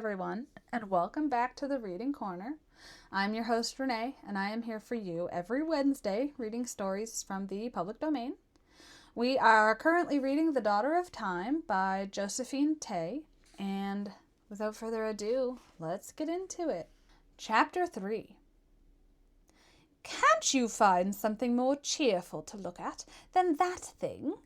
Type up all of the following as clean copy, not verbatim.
everyone, and welcome back to the Reading Corner. I'm your host, Renee, and I am here for you every Wednesday reading stories from the public domain. We are currently reading The Daughter of Time by Josephine Tey, and without further ado, let's get into it. Chapter 3. "Can't you find something more cheerful to look at than that thing?"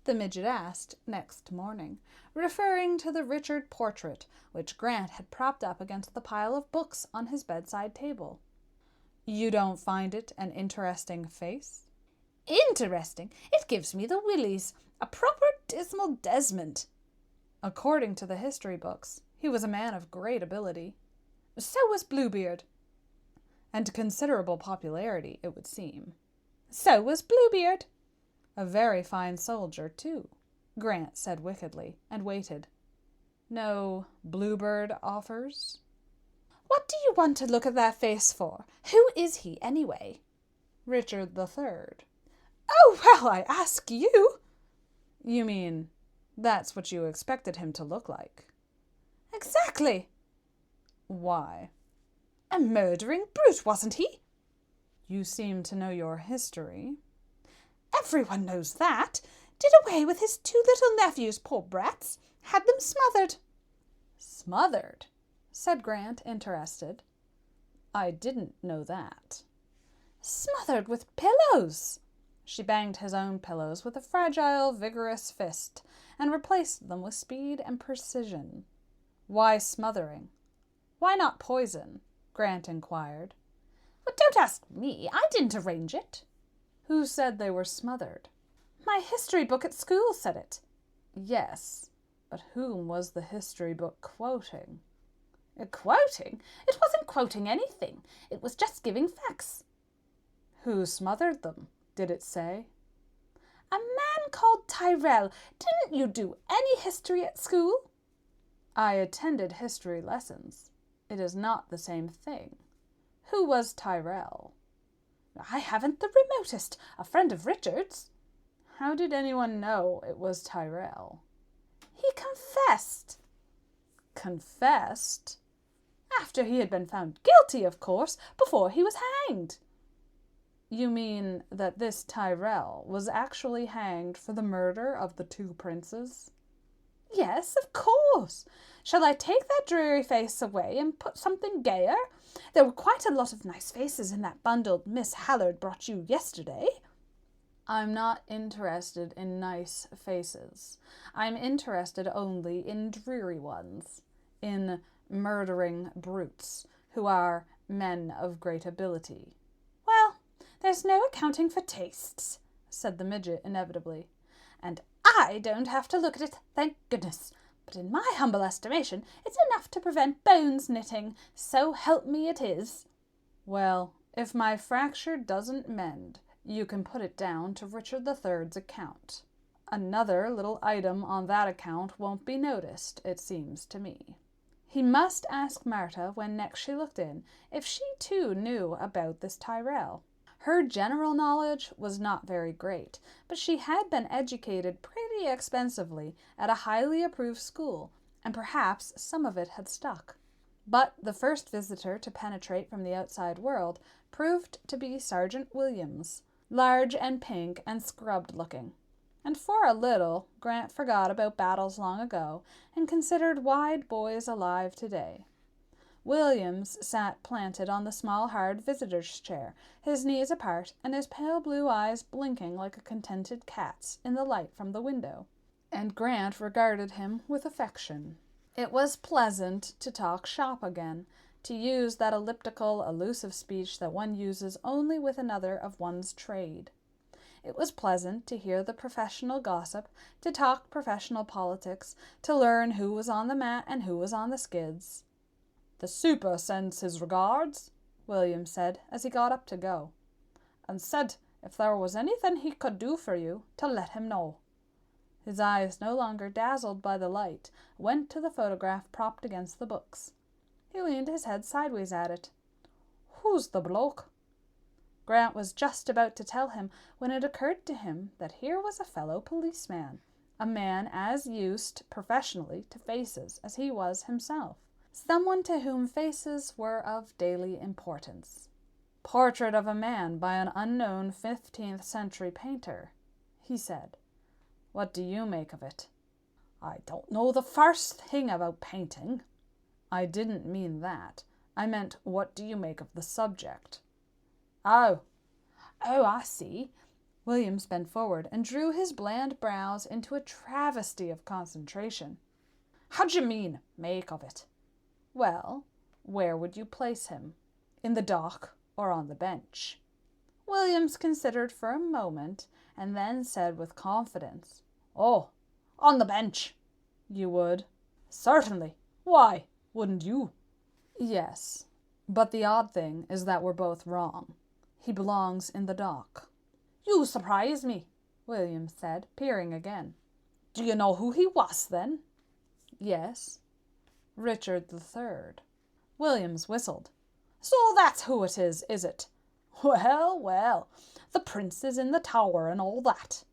the midget asked next morning, referring to the Richard portrait which Grant had propped up against the pile of books on his bedside table. "You don't find it an interesting face?" "Interesting? It gives me the willies. A proper dismal Desmond." According to the history books, he was a man of great ability. So was Bluebeard. And considerable popularity, it would seem. So was Bluebeard. A very fine soldier, too, Grant said wickedly, and waited. "No Bluebird offers?" "What do you want to look at that face for? Who is he, anyway?" "Richard III." "Oh, well, I ask you!" "You mean that's what you expected him to look like?" "Exactly." "Why?" "A murdering brute, wasn't he?" "You seem to know your history." "Everyone knows that. Did away with his 2 little nephews, poor brats. Had them smothered." "Smothered?" said Grant, interested. "I didn't know that." "Smothered with pillows." She banged his own pillows with a fragile, vigorous fist, and replaced them with speed and precision. "Why smothering? Why not poison?" Grant inquired. "Well, don't ask me. I didn't arrange it." "Who said they were smothered?" "My history book at school said it." "Yes, but whom was the history book quoting?" "Quoting? It wasn't quoting anything. It was just giving facts." "Who smothered them? Did it say?" "A man called Tyrrell. Didn't you do any history at school?" "I attended history lessons. It is not the same thing. Who was Tyrrell?" "I haven't the remotest. A friend of Richard's." "How did anyone know it was Tyrrell?" "He confessed." "Confessed?" "After he had been found guilty, of course, before he was hanged." "You mean that this Tyrrell was actually hanged for the murder of the 2 princes?" "Yes, of course. Shall I take that dreary face away and put something gayer? There were quite a lot of nice faces in that bundle Miss Hallard brought you yesterday." "I'm not interested in nice faces. I'm interested only in dreary ones, in murdering brutes, who are men of great ability." "Well, there's no accounting for tastes," said the midget inevitably. "And I don't have to look at it, thank goodness. But in my humble estimation, it's enough to prevent bones knitting. So help me it is." "Well, if my fracture doesn't mend, you can put it down to Richard III's account. Another little item on that account won't be noticed, it seems to me." He must ask Marta, when next she looked in, if she too knew about this Tyrrell. Her general knowledge was not very great, but she had been educated pretty expensively at a highly approved school, and perhaps some of it had stuck. But the first visitor to penetrate from the outside world proved to be Sergeant Williams, large and pink and scrubbed-looking. And for a little, Grant forgot about battles long ago and considered wide boys alive today. Williams sat planted on the small hard visitor's chair, his knees apart and his pale blue eyes blinking like a contented cat's in the light from the window. And Grant regarded him with affection. It was pleasant to talk shop again, to use that elliptical, elusive speech that one uses only with another of one's trade. It was pleasant to hear the professional gossip, to talk professional politics, to learn who was on the mat and who was on the skids. "The super sends his regards," William said as he got up to go, "and said if there was anything he could do for you, to let him know." His eyes, no longer dazzled by the light, went to the photograph propped against the books. He leaned his head sideways at it. "Who's the bloke?" Grant was just about to tell him when it occurred to him that here was a fellow policeman, a man as used professionally to faces as he was himself. someone to whom faces were of daily importance. Portrait of a man by an unknown 15th century painter, he said. What do you make of it? I don't know the first thing about painting. I didn't mean that. I meant, what do you make of the subject? Oh, I see. Williams bent forward and drew his bland brows into a travesty of concentration. How d'you mean, make of it? Well, where would you place him? In the dock or on the bench? Williams considered for a moment and then said with confidence, Oh, on the bench. You would? Certainly. Why, wouldn't you? Yes, but the odd thing is that we're both wrong. He belongs in the dock. You surprise me, Williams said, peering again. Do you know who he was, then? Yes. Richard III. Williams whistled. So that's who it is it? Well, well, the prince is in the tower and all that.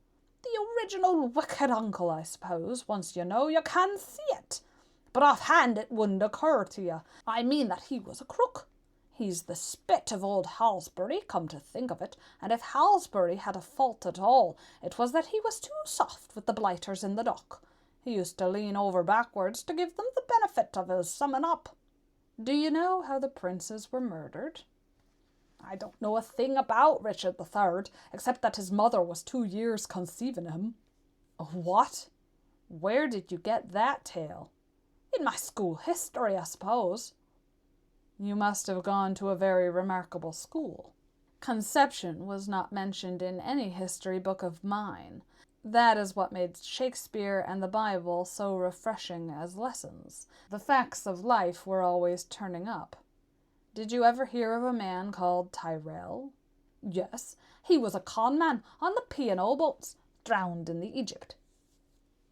The original wicked uncle, I suppose. Once you know, you can see it. But offhand it wouldn't occur to you. I mean that he was a crook. He's the spit of old Halsbury, come to think of it, and if Halsbury had a fault at all, it was that he was too soft with the blighters in the dock. He used to lean over backwards to give them the benefit of his summing up. Do you know how the princes were murdered? I don't know a thing about Richard III, except that his mother was 2 years conceiving him. What? Where did you get that tale? In my school history, I suppose. You must have gone to a very remarkable school. Conception was not mentioned in any history book of mine. That is what made Shakespeare and the Bible so refreshing as lessons. The facts of life were always turning up. Did you ever hear of a man called Tyrrell? Yes, he was a con man on the P&O boats, drowned in the Egypt.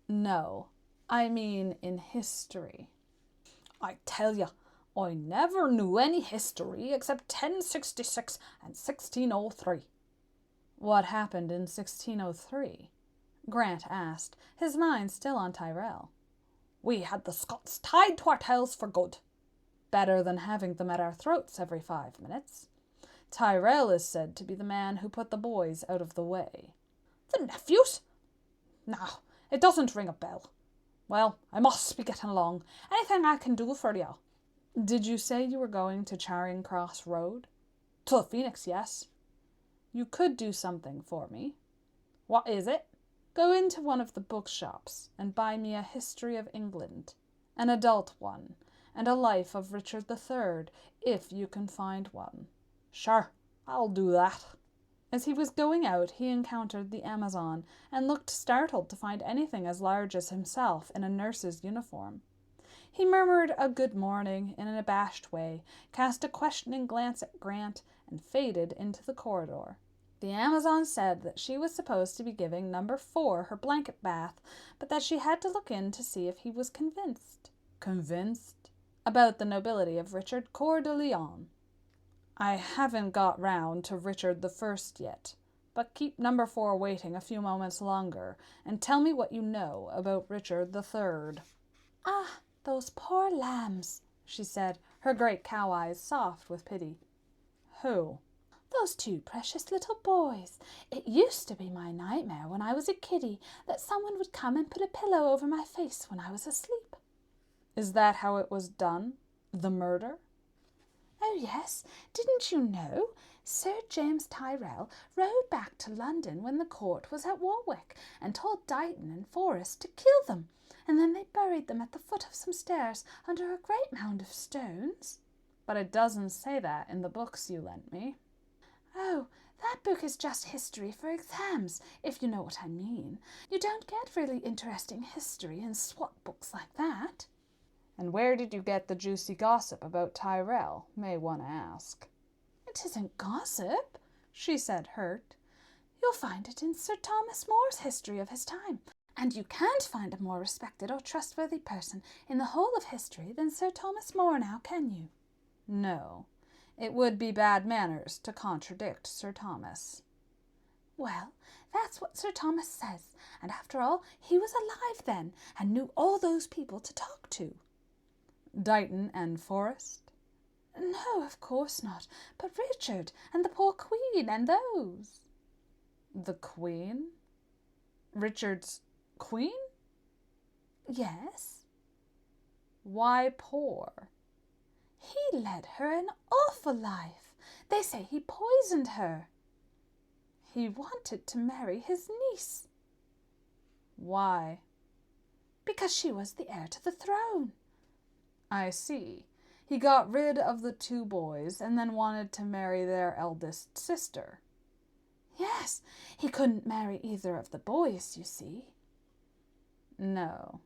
No, I mean in history. I tell you, I never knew any history except 1066 and 1603. What happened in 1603? Grant asked, his mind still on Tyrrell. We had the Scots tied to our tails for good. Better than having them at our throats every 5 minutes. Tyrrell is said to be the man who put the boys out of the way. The nephews? No, it doesn't ring a bell. Well, I must be getting along. Anything I can do for you? Did you say you were going to Charing Cross Road? To the Phoenix, yes. You could do something for me. What is it? Go into one of the bookshops and buy me a history of England, an adult one, and a life of Richard III, if you can find one. Sure, I'll do that. As he was going out, he encountered the Amazon and looked startled to find anything as large as himself in a nurse's uniform. He murmured a good morning in an abashed way, cast a questioning glance at Grant, and faded into the corridor. The Amazon said that she was supposed to be giving number 4 her blanket bath, but that she had to look in to see if he was convinced. Convinced? About the nobility of Richard Coeur de Lion. I haven't got round to Richard I yet, but keep number 4 waiting a few moments longer, and tell me what you know about Richard III. Ah, those poor lambs, she said, her great cow eyes soft with pity. Who? Those 2 precious little boys. It used to be my nightmare when I was a kiddie that someone would come and put a pillow over my face when I was asleep. Is that how it was done? The murder? Oh, yes. Didn't you know? Sir James Tyrrell rode back to London when the court was at Warwick and told Dighton and Forrest to kill them, and then they buried them at the foot of some stairs under a great mound of stones. But it doesn't say that in the books you lent me. Oh, that book is just history for exams, if you know what I mean. You don't get really interesting history in SWAT books like that. And where did you get the juicy gossip about Tyrrell, may one ask? It isn't gossip, she said, hurt. You'll find it in Sir Thomas More's history of his time, and you can't find a more respected or trustworthy person in the whole of history than Sir Thomas More now, can you? No. It would be bad manners to contradict Sir Thomas. Well, that's what Sir Thomas says, and after all, he was alive then, and knew all those people to talk to. Dighton and Forest? No, of course not, but Richard and the poor Queen and those. The Queen? Richard's Queen? Yes. Why poor? He led her an awful life. They say he poisoned her. He wanted to marry his niece. Why? Because she was the heir to the throne. I see. He got rid of the two boys and then wanted to marry their eldest sister. Yes, he couldn't marry either of the boys, you see. No.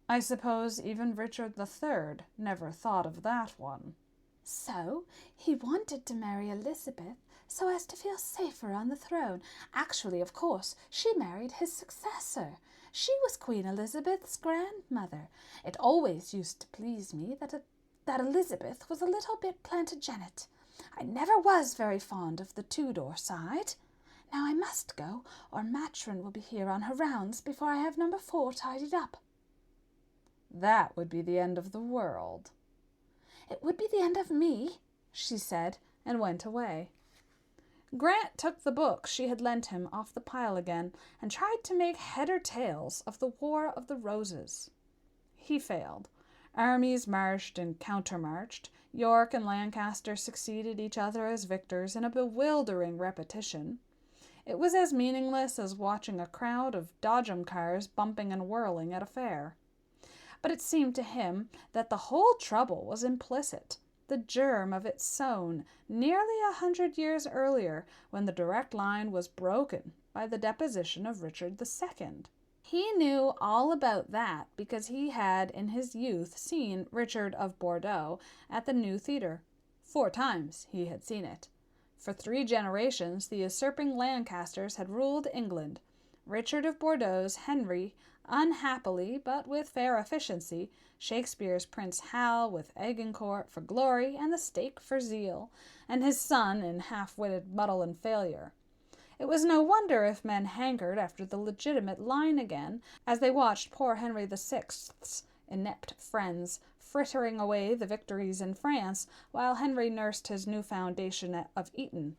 I suppose even Richard III never thought of that one. So he wanted to marry Elizabeth so as to feel safer on the throne. Actually, of course, she married his successor. She was Queen Elizabeth's grandmother. It always used to please me that Elizabeth was a little bit Plantagenet. I never was very fond of the Tudor side. Now I must go, or Matron will be here on her rounds before I have number 4 tidied up. That would be the end of the world. It would be the end of me, she said, and went away. Grant took the book she had lent him off the pile again and tried to make head or tails of the War of the Roses. He failed. Armies marched and countermarched. York and Lancaster succeeded each other as victors in a bewildering repetition. It was as meaningless as watching a crowd of dodgem cars bumping and whirling at a fair. But it seemed to him that the whole trouble was implicit, the germ of it sown nearly 100 years earlier, when the direct line was broken by the deposition of Richard II. He knew all about that because he had in his youth seen Richard of Bordeaux at the New Theatre. 4 times he had seen it. For 3 generations the usurping Lancasters had ruled England. Richard of Bordeaux's Henry, unhappily but with fair efficiency, Shakespeare's Prince Hal with Agincourt for glory and the stake for zeal, and his son in half-witted muddle and failure. It was no wonder if men hankered after the legitimate line again, as they watched poor Henry VI's inept friends frittering away the victories in France, while Henry nursed his new foundation of Eton,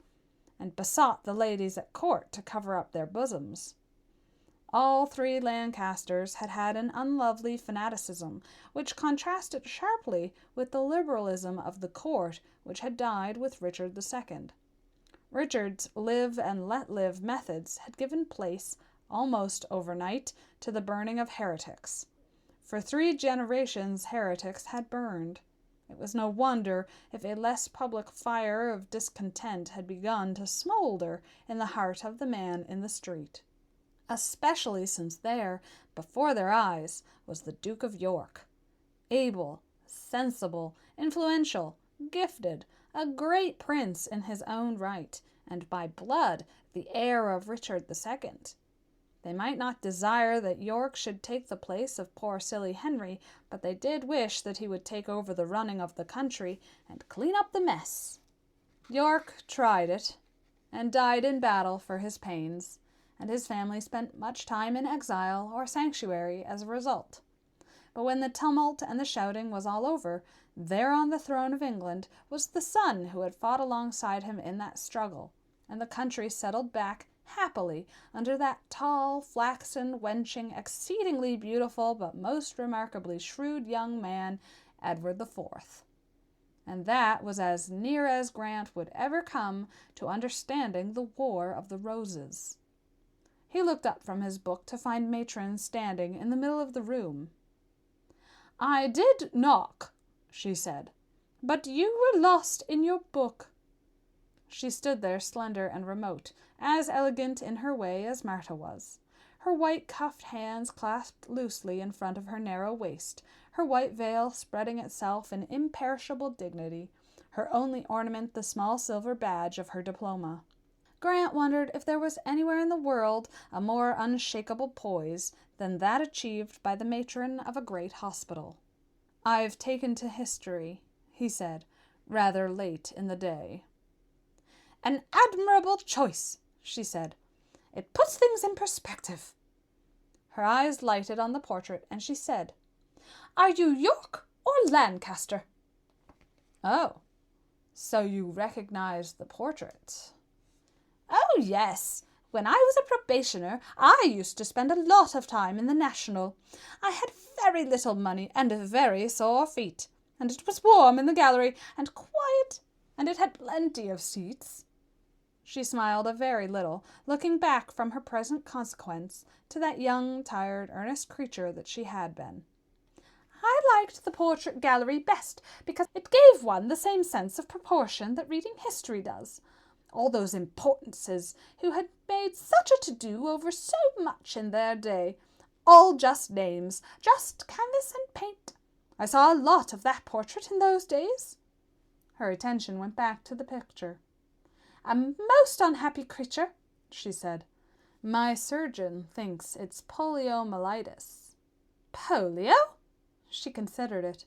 and besought the ladies at court to cover up their bosoms. All 3 Lancasters had had an unlovely fanaticism, which contrasted sharply with the liberalism of the court, which had died with Richard II. Richard's live and let live methods had given place, almost overnight, to the burning of heretics. For 3 generations heretics had burned. It was no wonder if a less public fire of discontent had begun to smoulder in the heart of the man in the street. Especially since there, before their eyes, was the Duke of York. Able, sensible, influential, gifted, a great prince in his own right, and by blood the heir of Richard II. They might not desire that York should take the place of poor silly Henry, but they did wish that he would take over the running of the country and clean up the mess. York tried it, and died in battle for his pains, and his family spent much time in exile or sanctuary as a result. But when the tumult and the shouting was all over, there on the throne of England was the son who had fought alongside him in that struggle, and the country settled back happily under that tall, flaxen, wenching, exceedingly beautiful but most remarkably shrewd young man, Edward IV. And that was as near as Grant would ever come to understanding the War of the Roses. He looked up from his book to find Matron standing in the middle of the room. "I did knock," she said, "but you were lost in your book." She stood there slender and remote, as elegant in her way as Martha was. Her white cuffed hands clasped loosely in front of her narrow waist, her white veil spreading itself in imperishable dignity, her only ornament the small silver badge of her diploma. Grant wondered if there was anywhere in the world a more unshakable poise than that achieved by the matron of a great hospital. "I've taken to history," he said, rather late in the day. "An admirable choice," she said. "It puts things in perspective." Her eyes lighted on the portrait, and she said, "Are you York or Lancaster." "Oh, so you recognize the portrait?" "Oh, yes. When I was a probationer, I used to spend a lot of time in the National. I had very little money and very sore feet, and it was warm in the gallery and quiet, and it had plenty of seats." She smiled a very little, looking back from her present consequence to that young, tired, earnest creature that she had been. "I liked the portrait gallery best because it gave one the same sense of proportion that reading history does. All those importances who had made such a to-do over so much in their day, all just names, just canvas and paint. I saw a lot of that portrait in those days." Her attention went back to the picture. "A most unhappy creature," she said. "My surgeon thinks it's poliomyelitis." "Polio?" She considered it.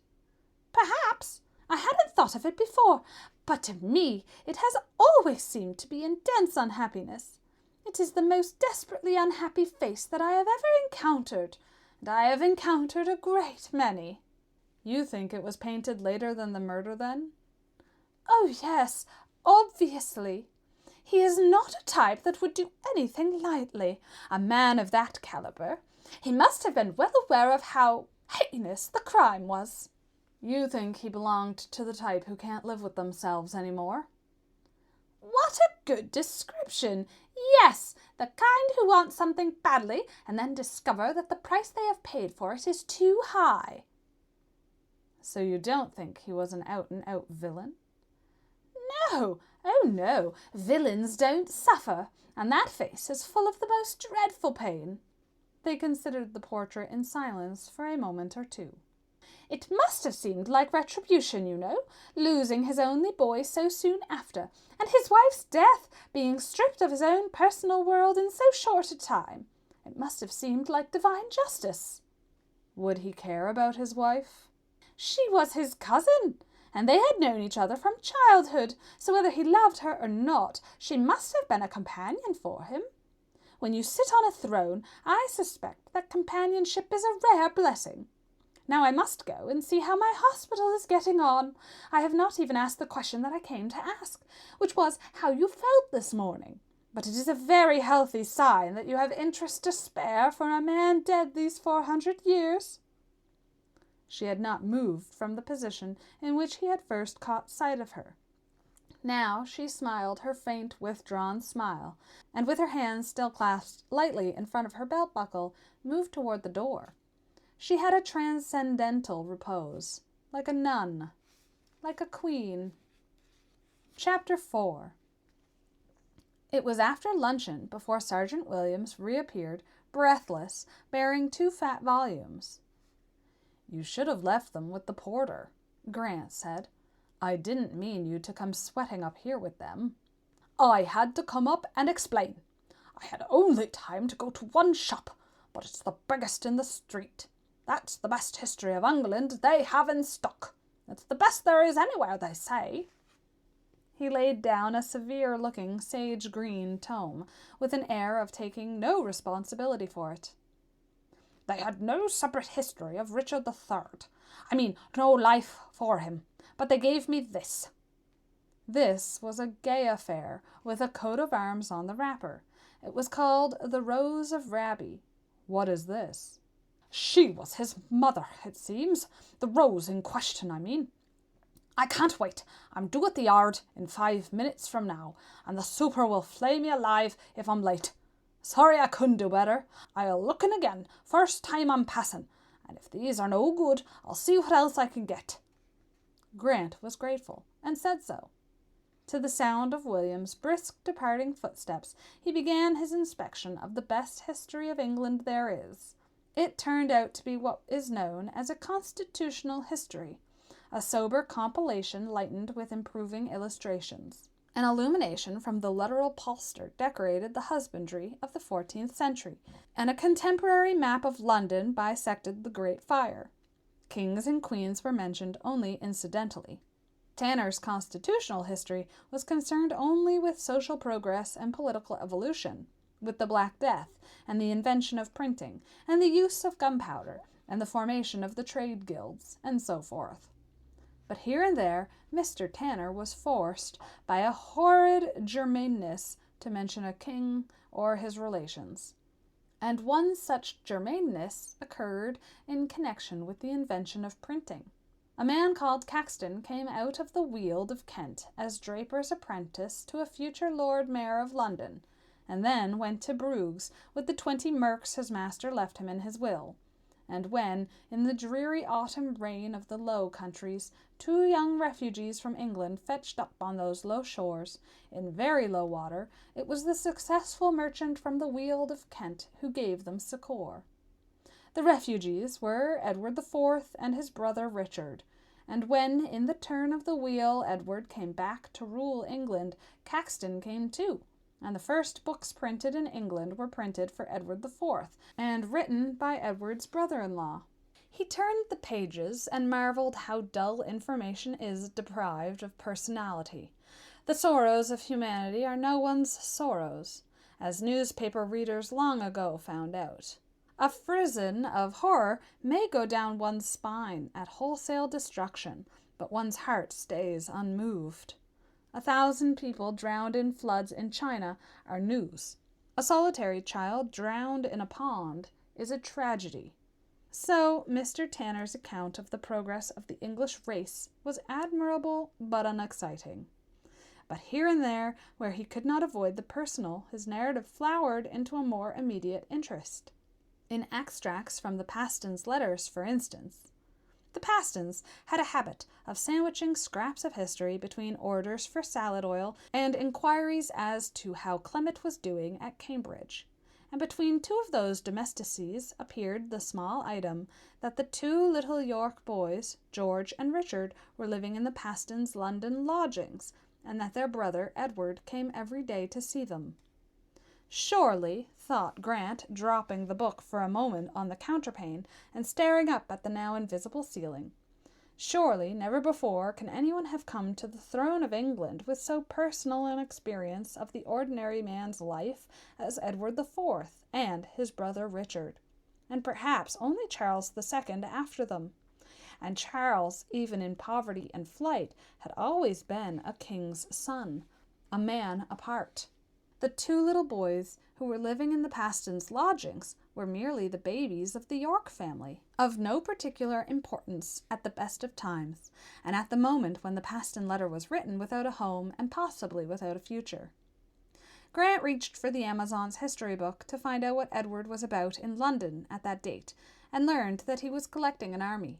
"Perhaps. I hadn't thought of it before, but to me it has always seemed to be in dense unhappiness. It is the most desperately unhappy face that I have ever encountered, and I have encountered a great many." "You think it was painted later than the murder, then?" "Oh, yes, obviously. He is not a type that would do anything lightly. A man of that caliber. He must have been well aware of how heinous the crime was." "You think he belonged to the type who can't live with themselves anymore?" "What a good description! Yes, the kind who want something badly and then discover that the price they have paid for it is too high." "So you don't think he was an out-and-out villain?" "No, oh no, villains don't suffer, and that face is full of the most dreadful pain." They considered the portrait in silence for a moment or two. "It must have seemed like retribution, you know, losing his only boy so soon after, and his wife's death, being stripped of his own personal world in so short a time. It must have seemed like divine justice." "Would he care about his wife?" "She was his cousin, and they had known each other from childhood, so whether he loved her or not, she must have been a companion for him. When you sit on a throne, I suspect that companionship is a rare blessing. Now I must go and see how my hospital is getting on. I have not even asked the question that I came to ask, which was how you felt this morning. But it is a very healthy sign that you have interest to spare for a man dead these 400 years. She had not moved from the position in which he had first caught sight of her. Now she smiled her faint, withdrawn smile, and with her hands still clasped lightly in front of her belt buckle, moved toward the door. She had a transcendental repose, like a nun, like a queen. Chapter 4. It was after luncheon before Sergeant Williams reappeared, breathless, bearing 2 fat volumes. "You should have left them with the porter," Grant said. "I didn't mean you to come sweating up here with them." "I had to come up and explain. I had only time to go to one shop, but it's the biggest in the street. That's the best history of England they have in stock. It's the best there is anywhere, they say." He laid down a severe-looking sage-green tome, with an air of taking no responsibility for it. "They had no separate history of Richard III. I mean, no life for him, but they gave me this." This was a gay affair, with a coat of arms on the wrapper. It was called The Rose of Raby. "What is this?" "She was his mother, it seems. The Rose in question, I mean. I can't wait. I'm due at the yard in 5 minutes from now, and the super will flay me alive if I'm late. Sorry I couldn't do better. I'll look in again, first time I'm passing, and if these are no good, I'll see what else I can get." Grant was grateful, and said so. To the sound of William's brisk departing footsteps, he began his inspection of the best history of England there is. It turned out to be what is known as a constitutional history, a sober compilation lightened with improving illustrations. An illumination from the literal polster decorated the husbandry of the 14th century, and a contemporary map of London bisected the Great Fire. Kings and queens were mentioned only incidentally. Tanner's constitutional history was concerned only with social progress and political evolution, with the Black Death and the invention of printing and the use of gunpowder, and the formation of the trade guilds, and so forth. But here and there Mr. Tanner was forced, by a horrid germaneness, to mention a king or his relations. And one such germaneness occurred in connection with the invention of printing. A man called Caxton came out of the Weald of Kent as draper's apprentice to a future Lord Mayor of London, and then went to Bruges with the 20 merks his master left him in his will. And when, in the dreary autumn rain of the Low Countries, 2 young refugees from England fetched up on those low shores, in very low water, it was the successful merchant from the Weald of Kent who gave them succour. The refugees were Edward IV and his brother Richard, and when, in the turn of the wheel, Edward came back to rule England, Caxton came too, and the first books printed in England were printed for Edward IV, and written by Edward's brother-in-law. He turned the pages and marveled how dull information is deprived of personality. The sorrows of humanity are no one's sorrows, as newspaper readers long ago found out. A frisson of horror may go down one's spine at wholesale destruction, but one's heart stays unmoved. 1,000 people drowned in floods in China are news. A solitary child drowned in a pond is a tragedy. So Mr. Tanner's account of the progress of the English race was admirable but unexciting. But here and there, where he could not avoid the personal, his narrative flowered into a more immediate interest. In extracts from the Pastons' letters, for instance. The Pastons had a habit of sandwiching scraps of history between orders for salad oil and inquiries as to how Clement was doing at Cambridge, and between 2 of those domesticies appeared the small item that the 2 little York boys, George and Richard, were living in the Pastons' London lodgings, and that their brother Edward came every day to see them. Surely, thought Grant, dropping the book for a moment on the counterpane and staring up at the now invisible ceiling, surely never before can anyone have come to the throne of England with so personal an experience of the ordinary man's life as Edward IV and his brother Richard, and perhaps only Charles II after them. And Charles, even in poverty and flight, had always been a king's son, a man apart. The 2 little boys who were living in the Pastons' lodgings were merely the babies of the York family, of no particular importance at the best of times, and at the moment when the Paston letter was written without a home and possibly without a future. Grant reached for the Amazon's history book to find out what Edward was about in London at that date, and learned that he was collecting an army.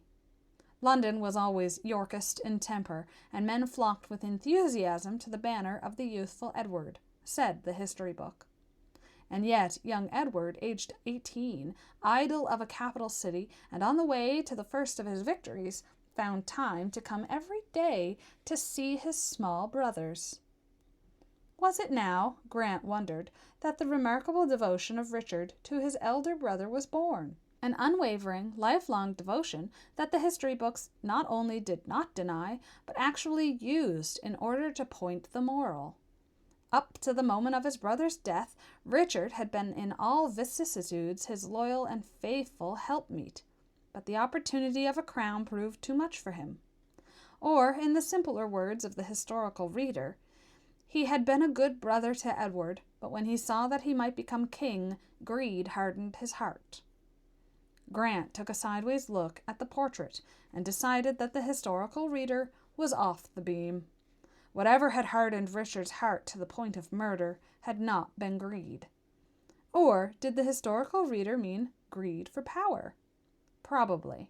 London was always Yorkist in temper, and men flocked with enthusiasm to the banner of the youthful Edward, said the history book. And yet young Edward, aged 18, idol of a capital city, and on the way to the first of his victories, found time to come every day to see his small brothers. Was it now, Grant wondered, that the remarkable devotion of Richard to his elder brother was born? An unwavering, lifelong devotion that the history books not only did not deny, but actually used in order to point the moral. Up to the moment of his brother's death, Richard had been in all vicissitudes his loyal and faithful helpmeet, but the opportunity of a crown proved too much for him. Or, in the simpler words of the historical reader, he had been a good brother to Edward, but when he saw that he might become king, greed hardened his heart. Grant took a sideways look at the portrait and decided that the historical reader was off the beam. Whatever had hardened Richard's heart to the point of murder had not been greed. Or did the historical reader mean greed for power? Probably.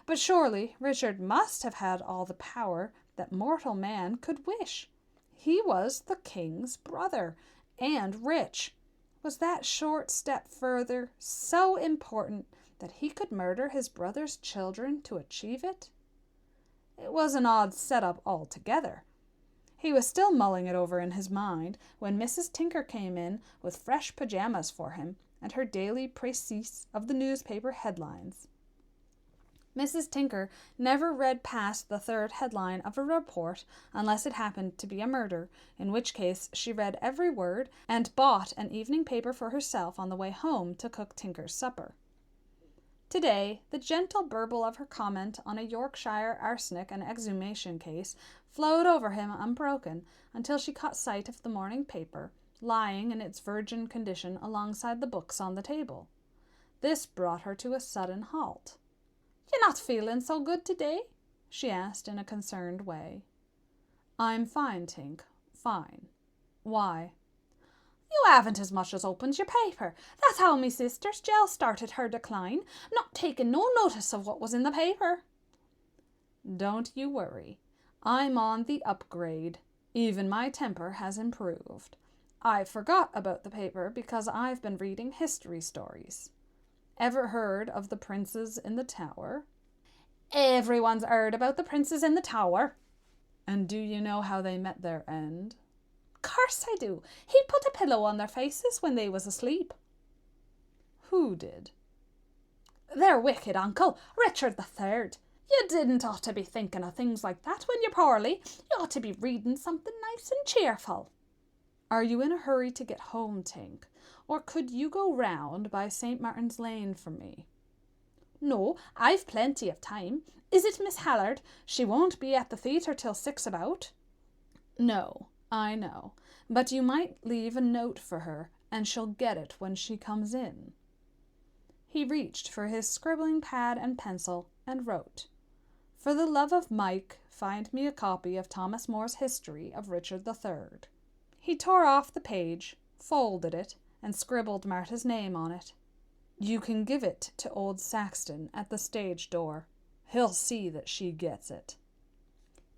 But surely Richard must have had all the power that mortal man could wish. He was the king's brother, and rich. Was that short step further so important that he could murder his brother's children to achieve it? It was an odd setup altogether. He was still mulling it over in his mind when Mrs. Tinker came in with fresh pajamas for him and her daily précis of the newspaper headlines. Mrs. Tinker never read past the 3rd headline of a report unless it happened to be a murder, in which case she read every word and bought an evening paper for herself on the way home to cook Tinker's supper. Today, the gentle burble of her comment on a Yorkshire arsenic and exhumation case flowed over him unbroken until she caught sight of the morning paper lying in its virgin condition alongside the books on the table. This brought her to a sudden halt. "You're not feeling so good today?" she asked in a concerned way. "I'm fine, Tink, fine. Why?" "You haven't as much as opened your paper. That's how me sister's Jill started her decline, not taking no notice of what was in the paper." "Don't you worry. I'm on the upgrade. Even my temper has improved. I forgot about the paper because I've been reading history stories. Ever heard of the princes in the tower?" "Everyone's heard about the princes in the tower." "And do you know how they met their end?" "Course I do. He put a pillow on their faces when they was asleep." "Who did?" "Their wicked uncle, Richard III. You didn't ought to be thinking of things like that when you're poorly. You ought to be reading something nice and cheerful." "Are you in a hurry to get home, Tink? Or could you go round by St. Martin's Lane for me?" "No, I've plenty of time. Is it Miss Hallard? She won't be at the theatre till 6 about." "No, I know. But you might leave a note for her, and she'll get it when she comes in." He reached for his scribbling pad and pencil and wrote, "For the love of Mike, find me a copy of Thomas More's History of Richard III." He tore off the page, folded it, and scribbled Marta's name on it. "You can give it to old Saxton at the stage door. He'll see that she gets it."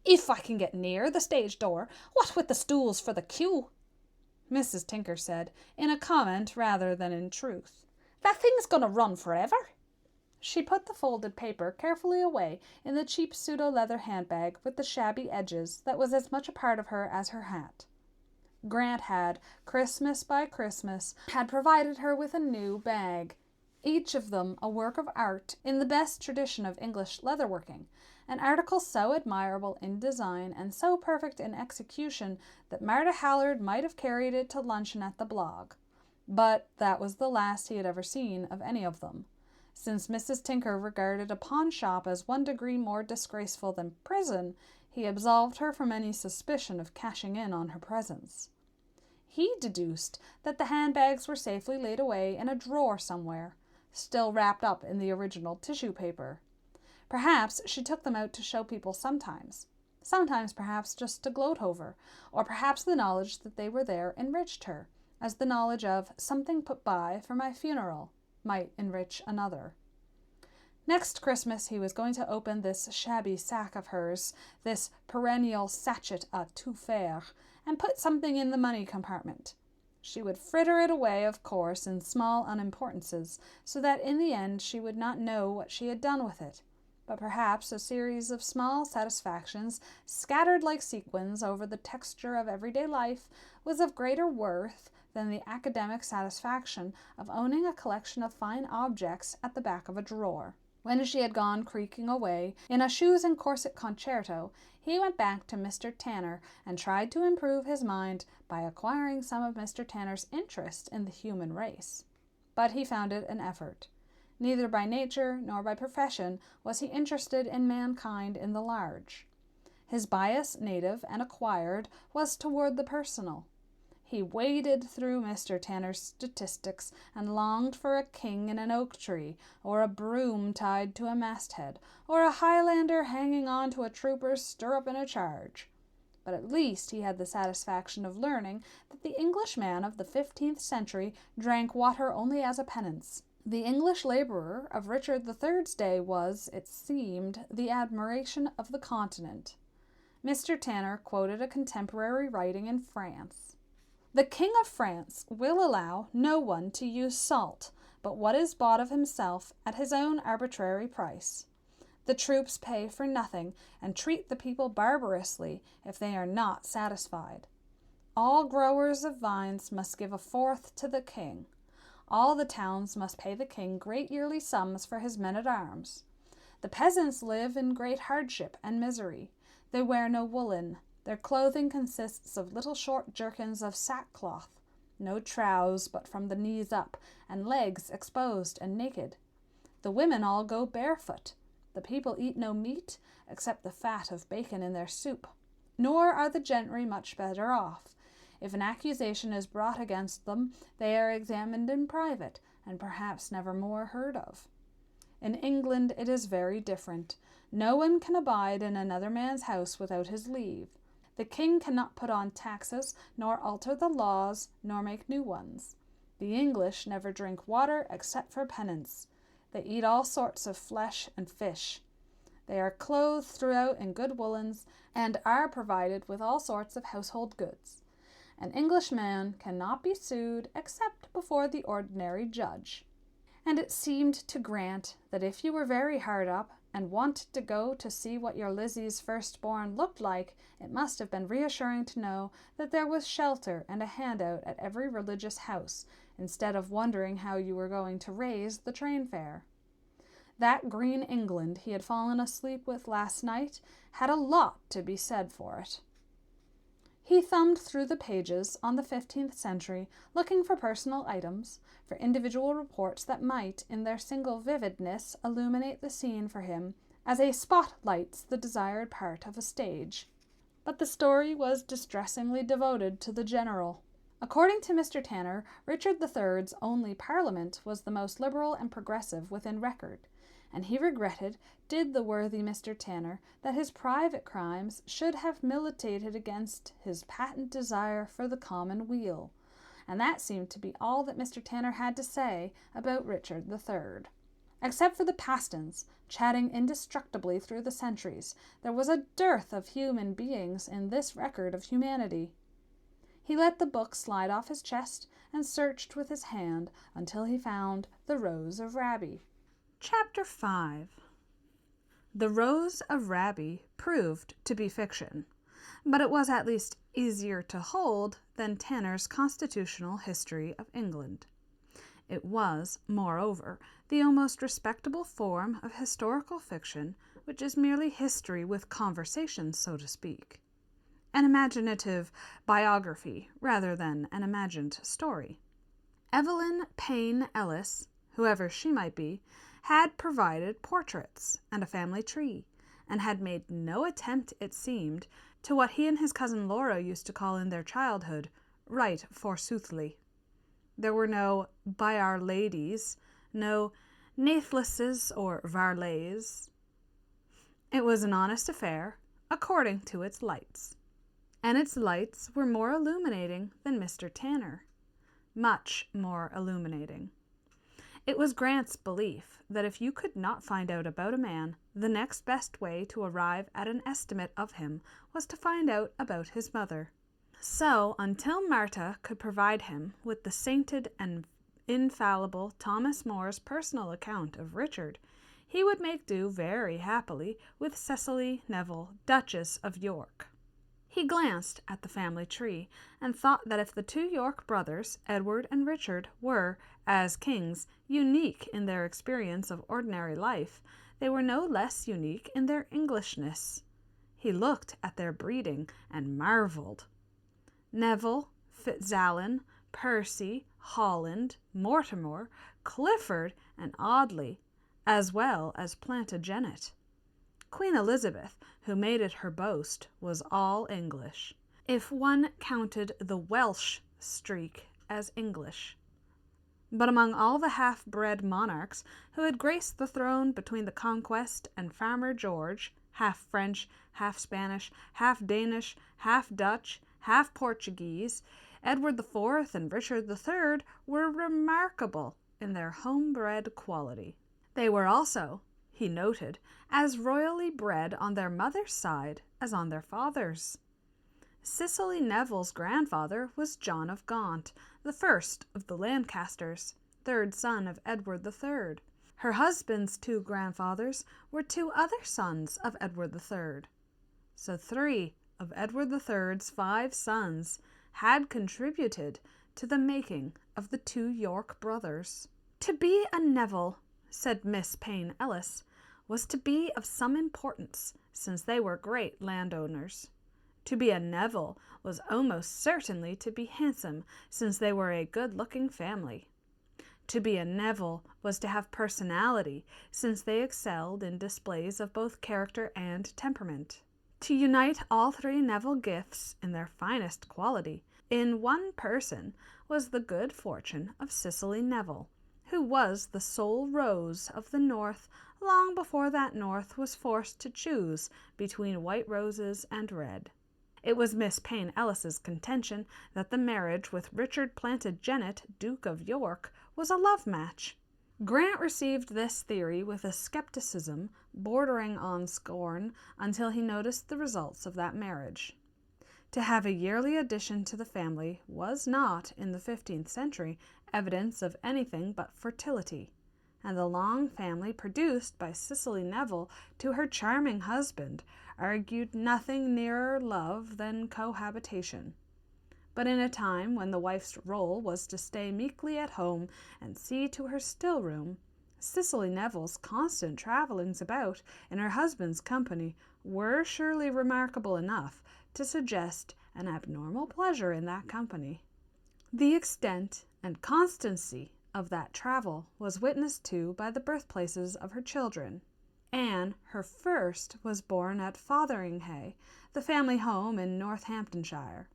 "If I can get near the stage door, what with the stools for the queue," Mrs. Tinker said, in a comment rather than in truth. "That thing's going to run forever." She put the folded paper carefully away in the cheap pseudo-leather handbag with the shabby edges that was as much a part of her as her hat. Grant had, Christmas by Christmas, had provided her with a new bag, each of them a work of art in the best tradition of English leatherworking, an article so admirable in design and so perfect in execution that Marta Hallard might have carried it to luncheon at the Blog. But that was the last he had ever seen of any of them. Since Mrs. Tinker regarded a pawn shop as 1 degree more disgraceful than prison, he absolved her from any suspicion of cashing in on her presence. He deduced that the handbags were safely laid away in a drawer somewhere, still wrapped up in the original tissue paper. Perhaps she took them out to show people sometimes perhaps just to gloat over, or perhaps the knowledge that they were there enriched her, as the knowledge of something put by for my funeral might enrich another. Next Christmas he was going to open this shabby sack of hers, this perennial sachet à tout faire, and put something in the money compartment. She would fritter it away, of course, in small unimportances, so that in the end she would not know what she had done with it. But perhaps a series of small satisfactions, scattered like sequins over the texture of everyday life, was of greater worth than the academic satisfaction of owning a collection of fine objects at the back of a drawer. When she had gone creaking away in a shoes and corset concerto, he went back to Mr. Tanner and tried to improve his mind by acquiring some of Mr. Tanner's interest in the human race. But he found it an effort. Neither by nature nor by profession was he interested in mankind in the large. His bias, native and acquired, was toward the personal. He waded through Mr. Tanner's statistics and longed for a king in an oak tree, or a broom tied to a masthead, or a Highlander hanging on to a trooper's stirrup in a charge. But at least he had the satisfaction of learning that the Englishman of the 15th century drank water only as a penance. The English labourer of Richard III's day was, it seemed, the admiration of the continent. Mr. Tanner quoted a contemporary writing in France. "The King of France will allow no one to use salt but what is bought of himself at his own arbitrary price. The troops pay for nothing and treat the people barbarously if they are not satisfied. All growers of vines must give a fourth to the king. All the towns must pay the king great yearly sums for his men-at-arms. The peasants live in great hardship and misery. They wear no woolen. Their clothing consists of little short jerkins of sackcloth, no trowse but from the knees up, and legs exposed and naked. The women all go barefoot. The people eat no meat, except the fat of bacon in their soup. Nor are the gentry much better off. If an accusation is brought against them, they are examined in private, and perhaps never more heard of. In England it is very different. No one can abide in another man's house without his leave. The king cannot put on taxes, nor alter the laws, nor make new ones. The English never drink water except for penance. They eat all sorts of flesh and fish. They are clothed throughout in good woolens, and are provided with all sorts of household goods. An Englishman cannot be sued except before the ordinary judge. And it seemed to Grant that if you were very hard up, and wanted to go to see what your Lizzie's firstborn looked like, it must have been reassuring to know that there was shelter and a handout at every religious house, instead of wondering how you were going to raise the train fare. That green England he had fallen asleep with last night had a lot to be said for it. He thumbed through the pages on the 15th century, looking for personal items, for individual reports that might, in their single vividness, illuminate the scene for him as a spot lights the desired part of a stage. But the story was distressingly devoted to the general. According to Mr. Tanner, Richard III's only parliament was the most liberal and progressive within record, and he regretted, did the worthy Mr. Tanner, that his private crimes should have militated against his patent desire for the common weal, and that seemed to be all that Mr. Tanner had to say about Richard III. Except for the Pastons, chatting indestructibly through the centuries, there was a dearth of human beings in this record of humanity. He let the book slide off his chest and searched with his hand until he found The Rose of Rabbie. Chapter 5. The Rose of Rabbie proved to be fiction, but it was at least easier to hold than Tanner's Constitutional History of England. It was, moreover, the almost respectable form of historical fiction which is merely history with conversation, so to speak. An imaginative biography rather than an imagined story. Evelyn Payne Ellis, whoever she might be, had provided portraits and a family tree, and had made no attempt, it seemed, to what he and his cousin Laura used to call in their childhood, right forsoothly. There were no by our ladies, no Nathlesses or varlets. It was an honest affair, according to its lights. And its lights were more illuminating than Mr. Tanner. Much more illuminating. It was Grant's belief that if you could not find out about a man, the next best way to arrive at an estimate of him was to find out about his mother. So, until Martha could provide him with the sainted and infallible Thomas More's personal account of Richard, he would make do very happily with Cecily Neville, Duchess of York. He glanced at the family tree, and thought that if the two York brothers, Edward and Richard, were, as kings, unique in their experience of ordinary life, they were no less unique in their Englishness. He looked at their breeding and marvelled. Neville, Fitzalan, Percy, Holland, Mortimer, Clifford, and Audley, as well as Plantagenet. Queen Elizabeth, who made it her boast, was all English, if one counted the Welsh streak as English. But among all the half-bred monarchs who had graced the throne between the Conquest and Farmer George, half French, half Spanish, half Danish, half Dutch, half Portuguese, Edward IV and Richard III were remarkable in their homebred quality. They were also, he noted, as royally bred on their mother's side as on their father's. Cicely Neville's grandfather was John of Gaunt, the first of the Lancasters, third son of Edward III. Her husband's two grandfathers were two other sons of Edward III. So 3 of Edward III's 5 sons had contributed to the making of the 2 York brothers. To be a Neville, said Miss Payne Ellis, was to be of some importance, since they were great landowners. To be a Neville was almost certainly to be handsome, since they were a good-looking family. To be a Neville was to have personality, since they excelled in displays of both character and temperament. To unite all three Neville gifts in their finest quality in one person was the good fortune of Cicely Neville, who was the sole rose of the North long before that North was forced to choose between white roses and red. It was Miss Payne Ellis's contention that the marriage with Richard Plantagenet, Duke of York, was a love match. Grant received this theory with a skepticism bordering on scorn until he noticed the results of that marriage. To have a yearly addition to the family was not, in the 15th century, evidence of anything but fertility, and the long family produced by Cicely Neville to her charming husband argued nothing nearer love than cohabitation. But in a time when the wife's role was to stay meekly at home and see to her still room, Cicely Neville's constant travellings about in her husband's company were surely remarkable enough to suggest an abnormal pleasure in that company. The extent and constancy of that travel was witnessed to by the birthplaces of her children. Anne, her first, was born at Fotheringhay, the family home in Northamptonshire.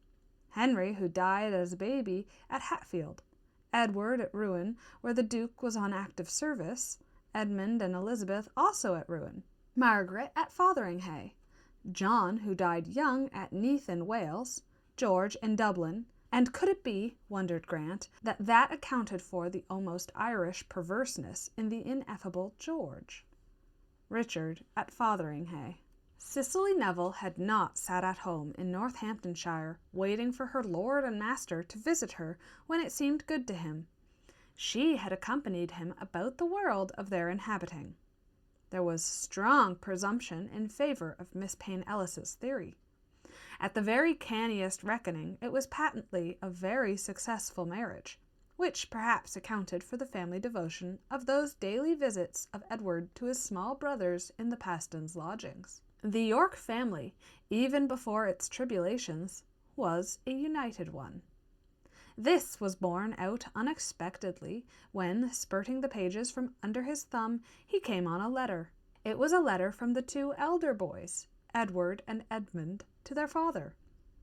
Henry, who died as a baby, at Hatfield. Edward at Rouen, where the Duke was on active service. Edmund and Elizabeth also at Rouen. Margaret at Fotheringhay. John, who died young, at Neath in Wales. George in Dublin. And could it be, wondered Grant, that accounted for the almost Irish perverseness in the ineffable George? Richard at Fotheringhay. Cicely Neville had not sat at home in Northamptonshire waiting for her lord and master to visit her when it seemed good to him. She had accompanied him about the world of their inhabiting. There was strong presumption in favor of Miss Payne Ellis's theory. At the very canniest reckoning, it was patently a very successful marriage, which perhaps accounted for the family devotion of those daily visits of Edward to his small brothers in the Pastons' lodgings. The York family, even before its tribulations, was a united one. This was borne out unexpectedly when, spurting the pages from under his thumb, he came on a letter. It was a letter from the two elder boys, Edward and Edmund, to their father.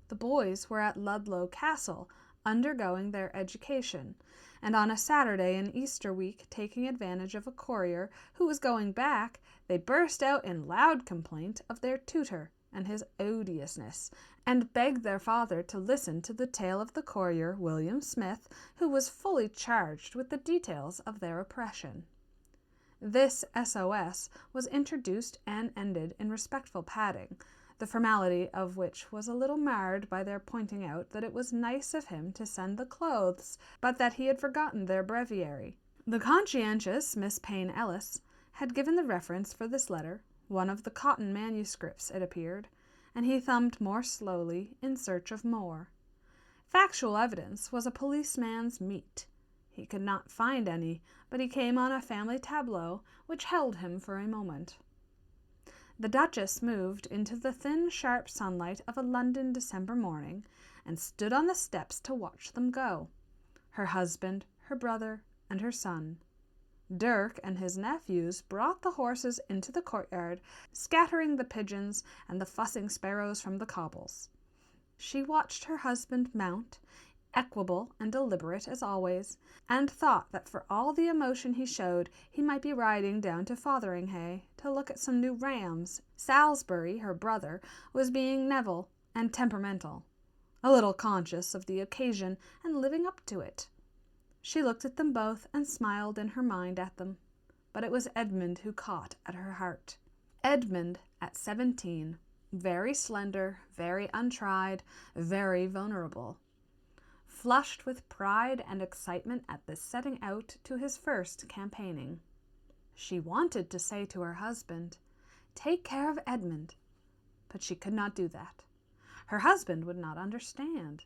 The boys were at Ludlow Castle, undergoing their education, and on a Saturday in Easter week, taking advantage of a courier who was going back, they burst out in loud complaint of their tutor and his odiousness, and begged their father to listen to the tale of the courier, William Smith, who was fully charged with the details of their oppression. This SOS was introduced and ended in respectful patting, the formality of which was a little marred by their pointing out that it was nice of him to send the clothes, but that he had forgotten their breviary. The conscientious Miss Payne Ellis had given the reference for this letter, one of the Cotton manuscripts, it appeared, and he thumbed more slowly in search of more. Factual evidence was a policeman's meat. He could not find any, but he came on a family tableau, which held him for a moment. The Duchess moved into the thin, sharp sunlight of a London December morning and stood on the steps to watch them go. Her husband, her brother, and her son. Dirk and his nephews brought the horses into the courtyard, scattering the pigeons and the fussing sparrows from the cobbles. She watched her husband mount, equable and deliberate as always, and thought that for all the emotion he showed, he might be riding down to Fotheringhay to look at some new rams. Salisbury, her brother, was being Neville and temperamental, a little conscious of the occasion and living up to it. She looked at them both and smiled in her mind at them, but it was Edmund who caught at her heart. Edmund, at 17, very slender, very untried, very vulnerable, flushed with pride and excitement at this setting out to his first campaigning. She wanted to say to her husband, "Take care of Edmund," but she could not do that. Her husband would not understand,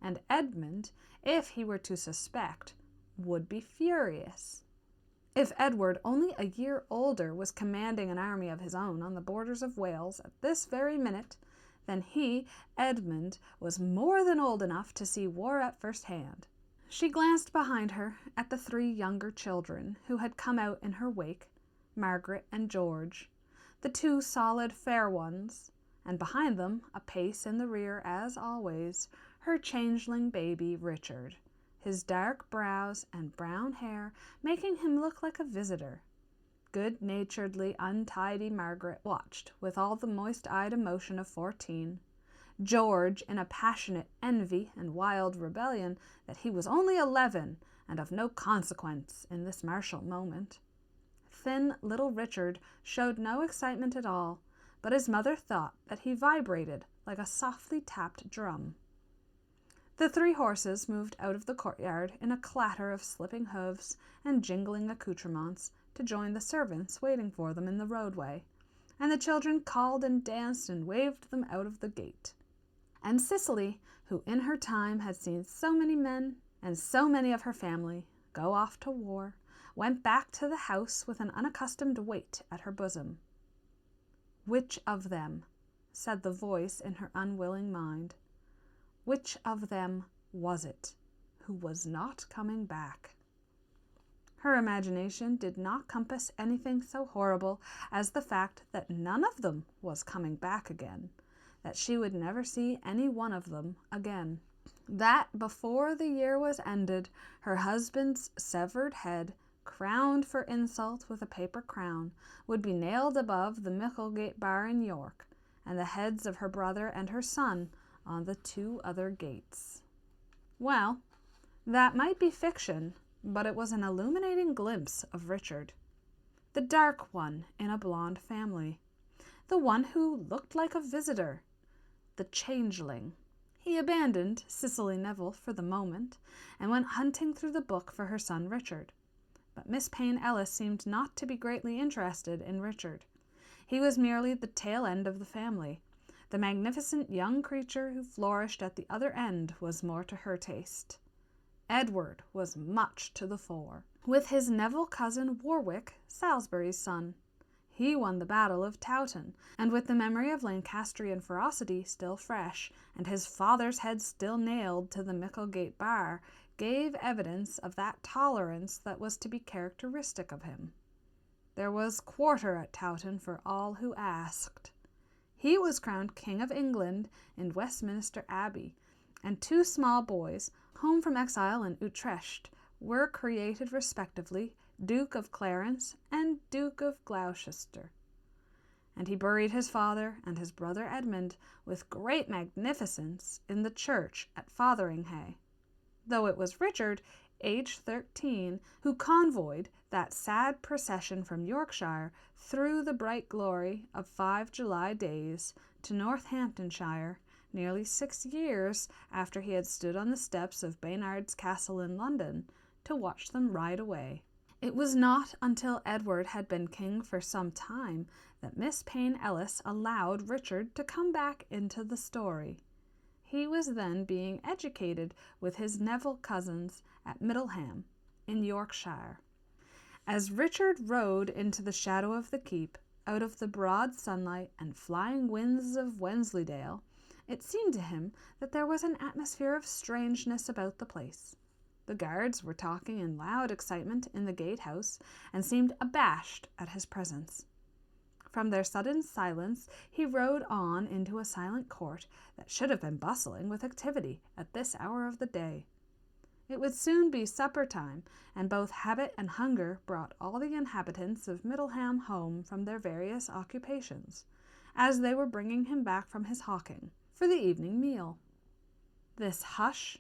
and Edmund, if he were to suspect, would be furious. If Edward, only a year older, was commanding an army of his own on the borders of Wales at this very minute, then he, Edmund, was more than old enough to see war at first hand. She glanced behind her at the 3 younger children who had come out in her wake, Margaret and George, the 2 solid fair ones, and behind them, a pace in the rear as always, her changeling baby Richard, his dark brows and brown hair making him look like a visitor. Good-naturedly untidy Margaret watched with all the moist-eyed emotion of 14. George in a passionate envy and wild rebellion that he was only 11 and of no consequence in this martial moment. Thin little Richard showed no excitement at all, but his mother thought that he vibrated like a softly tapped drum. The 3 horses moved out of the courtyard in a clatter of slipping hoofs and jingling accoutrements to join the servants waiting for them in the roadway, and the children called and danced and waved them out of the gate. And Cicely, who in her time had seen so many men and so many of her family go off to war, went back to the house with an unaccustomed weight at her bosom. Which of them, said the voice in her unwilling mind, which of them was it who was not coming back? Her imagination did not compass anything so horrible as the fact that none of them was coming back again, that she would never see any one of them again, that before the year was ended, her husband's severed head, crowned for insult with a paper crown, would be nailed above the Micklegate bar in York, and the heads of her brother and her son on the 2 other gates. Well, that might be fiction, but it was an illuminating glimpse of Richard, the dark one in a blonde family, the one who looked like a visitor, the changeling. He abandoned Cicely Neville for the moment and went hunting through the book for her son Richard. But Miss Payne Ellis seemed not to be greatly interested in Richard. He was merely the tail end of the family. The magnificent young creature who flourished at the other end was more to her taste. Edward was much to the fore, with his Neville cousin Warwick, Salisbury's son. He won the Battle of Towton, and with the memory of Lancastrian ferocity still fresh, and his father's head still nailed to the Micklegate bar, gave evidence of that tolerance that was to be characteristic of him. There was quarter at Towton for all who asked. He was crowned King of England in Westminster Abbey, and 2 small boys, home from exile in Utrecht, were created respectively Duke of Clarence and Duke of Gloucester. And he buried his father and his brother Edmund with great magnificence in the church at Fotheringhay, though it was Richard, aged 13, who convoyed that sad procession from Yorkshire through the bright glory of 5 July days to Northamptonshire, nearly 6 years after he had stood on the steps of Baynard's Castle in London to watch them ride away. It was not until Edward had been king for some time that Miss Payne Ellis allowed Richard to come back into the story. He was then being educated with his Neville cousins at Middleham in Yorkshire. As Richard rode into the shadow of the keep, out of the broad sunlight and flying winds of Wensleydale, it seemed to him that there was an atmosphere of strangeness about the place. The guards were talking in loud excitement in the gatehouse and seemed abashed at his presence. From their sudden silence he rode on into a silent court that should have been bustling with activity at this hour of the day. It would soon be supper time, and both habit and hunger brought all the inhabitants of Middleham home from their various occupations, as they were bringing him back from his hawking, for the evening meal. This hush,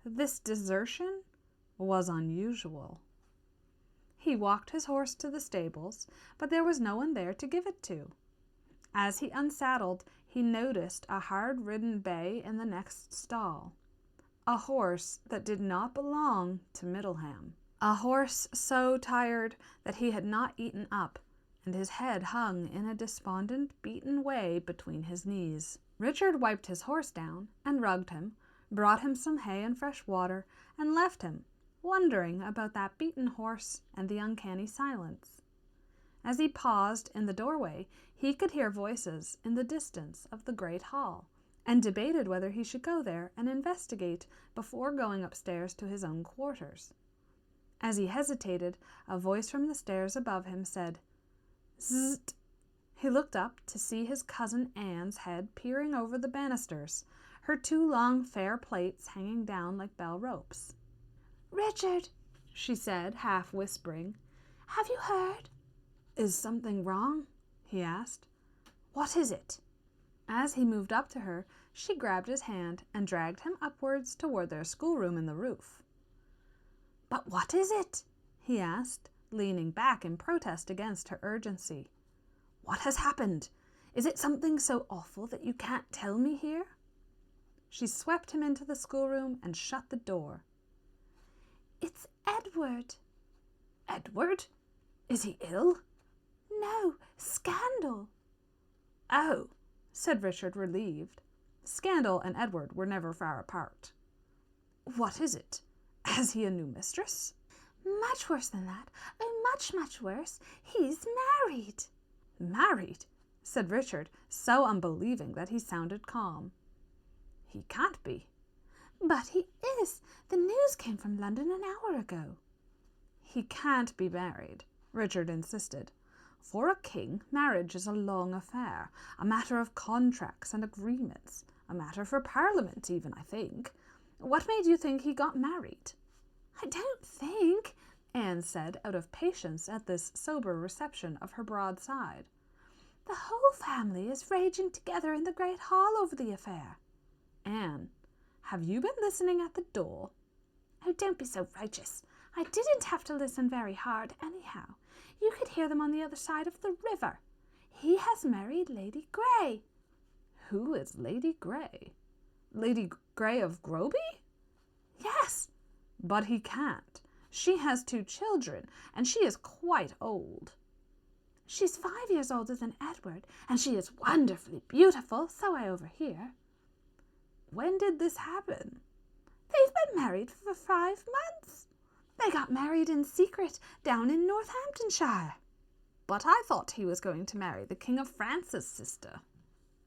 this desertion, was unusual. He walked his horse to the stables, but there was no one there to give it to. As he unsaddled, he noticed a hard-ridden bay in the next stall, a horse that did not belong to Middleham, a horse so tired that he had not eaten up, and his head hung in a despondent, beaten way between his knees. Richard wiped his horse down and rugged him, brought him some hay and fresh water, and left him, wondering about that beaten horse and the uncanny silence. As he paused in the doorway, he could hear voices in the distance of the great hall, and debated whether he should go there and investigate before going upstairs to his own quarters. As he hesitated, a voice from the stairs above him said, "Zzzt." He looked up to see his cousin Anne's head peering over the banisters, her two long fair plaits hanging down like bell ropes. "Richard," she said, half whispering. "have you heard?" "Is something wrong?" he asked. "What is it?" As he moved up to her, she grabbed his hand and dragged him upwards toward their schoolroom in the roof. "But what is it?" he asked, leaning back in protest against her urgency. "What has happened? Is it something so awful that you can't tell me here?" She swept him into the schoolroom and shut the door. "It's Edward." "Edward? Is he ill?" "No, scandal." "Oh," said Richard, relieved. Scandal and Edward were never far apart. "What is it? Has he a new mistress?" "Much worse than that. Oh, much, much worse. He's married." "Married?" said Richard, so unbelieving that he sounded calm. "He can't be." "But he is. The news came from London an hour ago." "He can't be married," Richard insisted. "For a king, marriage is a long affair, a matter of contracts and agreements, a matter for Parliament even, I think. What made you think he got married?" "I don't think," Anne said, out of patience at this sober reception of her broadside. "The whole family is raging together in the great hall over the affair." "Anne, have you been listening at the door?" "Oh, don't be so righteous. I didn't have to listen very hard anyhow. You could hear them on the other side of the river. He has married Lady Grey." "Who is Lady Grey? Lady Grey of Groby?" "Yes." "But he can't. She has 2 children, and she is quite old." "She's 5 years older than Edward, and she is wonderfully beautiful, so I overhear." "When did this happen?" "They've been married for 5 months. They got married in secret down in Northamptonshire." "But I thought he was going to marry the King of France's sister."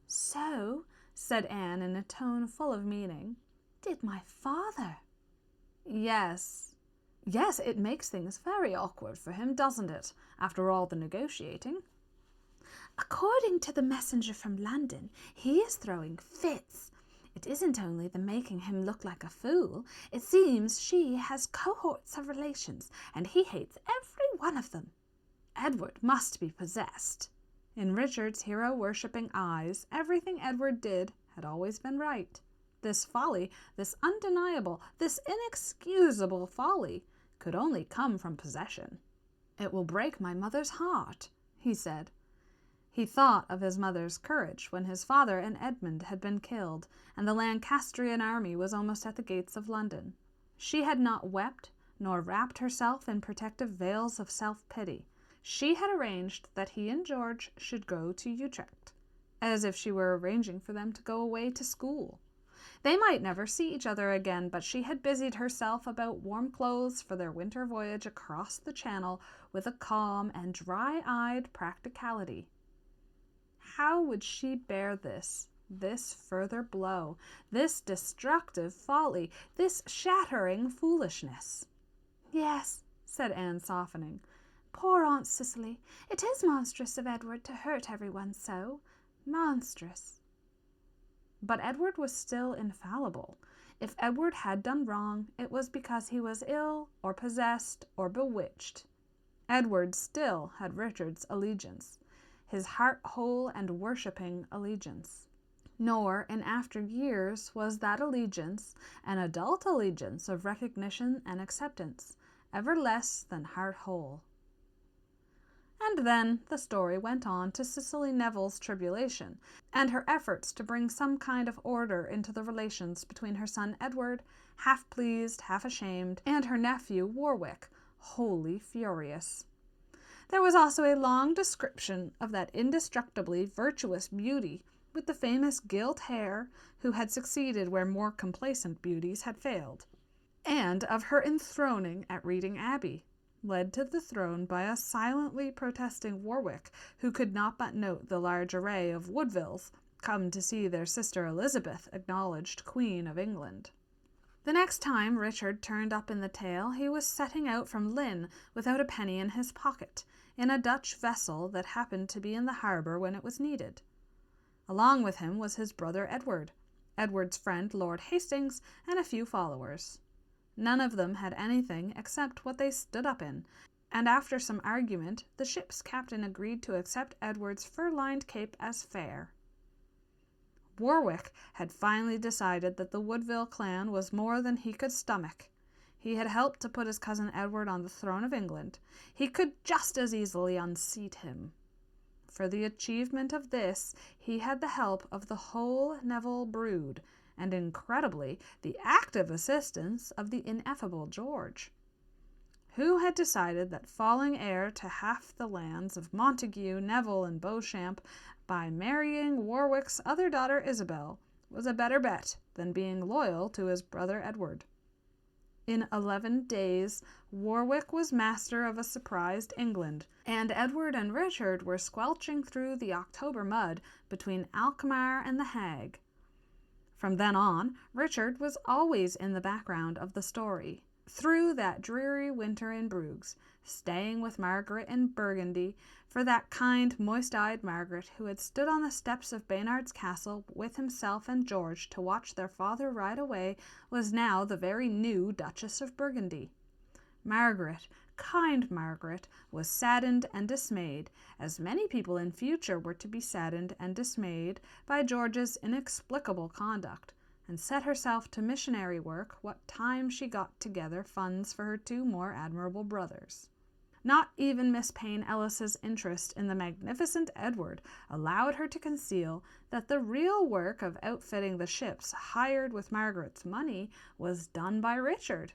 "So," said Anne in a tone full of meaning, "did my father." Yes, it makes things very awkward for him, doesn't it, after all the negotiating?" "According to the messenger from London, he is throwing fits. It isn't only the making him look like a fool. It seems she has cohorts of relations, and he hates every one of them." Edward must be possessed. In Richard's hero-worshipping eyes, everything Edward did had always been right. This folly, this undeniable, this inexcusable folly, could only come from possession. "It will break my mother's heart," he said. He thought of his mother's courage when his father and Edmund had been killed, and the Lancastrian army was almost at the gates of London. She had not wept, nor wrapped herself in protective veils of self-pity. She had arranged that he and George should go to Utrecht, as if she were arranging for them to go away to school. They might never see each other again, but she had busied herself about warm clothes for their winter voyage across the Channel with a calm and dry-eyed practicality. How would she bear this further blow, this destructive folly, this shattering foolishness? "Yes," said Anne, softening. "Poor Aunt Cicely. It is monstrous of Edward to hurt everyone so. Monstrous." But Edward was still infallible. If Edward had done wrong, it was because he was ill, or possessed, or bewitched. Edward still had Richard's allegiance, his heart-whole and worshipping allegiance. Nor, in after years, was that allegiance, an adult allegiance of recognition and acceptance, ever less than heart-whole. And then the story went on to Cicely Neville's tribulation, and her efforts to bring some kind of order into the relations between her son Edward, half pleased, half ashamed, and her nephew Warwick, wholly furious. There was also a long description of that indestructibly virtuous beauty with the famous gilt hair who had succeeded where more complacent beauties had failed, and of her enthroning at Reading Abbey, led to the throne by a silently protesting Warwick who could not but note the large array of Woodvilles come to see their sister Elizabeth acknowledged Queen of England. The next time Richard turned up in the tale, he was setting out from Lynn without a penny in his pocket, in a Dutch vessel that happened to be in the harbour when it was needed. Along with him was his brother Edward, Edward's friend Lord Hastings, and a few followers. None of them had anything except what they stood up in, and after some argument, the ship's captain agreed to accept Edward's fur-lined cape as fare. Warwick had finally decided that the Woodville clan was more than he could stomach. He had helped to put his cousin Edward on the throne of England. He could just as easily unseat him. For the achievement of this, he had the help of the whole Neville brood, and incredibly, the active assistance of the ineffable George, who had decided that falling heir to half the lands of Montague, Neville, and Beauchamp by marrying Warwick's other daughter Isabel was a better bet than being loyal to his brother Edward. In 11 days, Warwick was master of a surprised England, and Edward and Richard were squelching through the October mud between Alkmaar and The Hague. From then on, Richard was always in the background of the story, through that dreary winter in Bruges, staying with Margaret in Burgundy, for that kind, moist-eyed Margaret who had stood on the steps of Baynard's castle with himself and George to watch their father ride away was now the very new Duchess of Burgundy. Margaret, kind Margaret, was saddened and dismayed, as many people in future were to be saddened and dismayed by George's inexplicable conduct, and set herself to missionary work what time she got together funds for her 2 more admirable brothers. Not even Miss Payne Ellis's interest in the magnificent Edward allowed her to conceal that the real work of outfitting the ships hired with Margaret's money was done by Richard,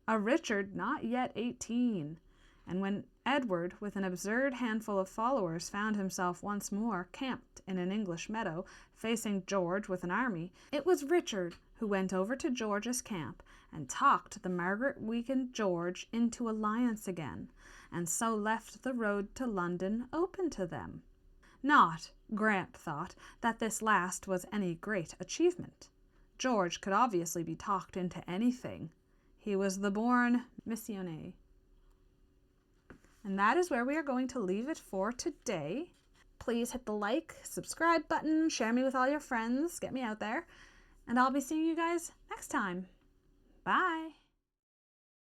a Richard not yet 18. And when Edward, with an absurd handful of followers, found himself once more camped in an English meadow, facing George with an army, it was Richard who went over to George's camp and talked the Margaret-weakened George into alliance again, and so left the road to London open to them. Not, Grant thought, that this last was any great achievement. George could obviously be talked into anything. He was the born missionnaire. And that is where we are going to leave it for today. Please hit the like, subscribe button, share me with all your friends, get me out there, and I'll be seeing you guys next time. Bye!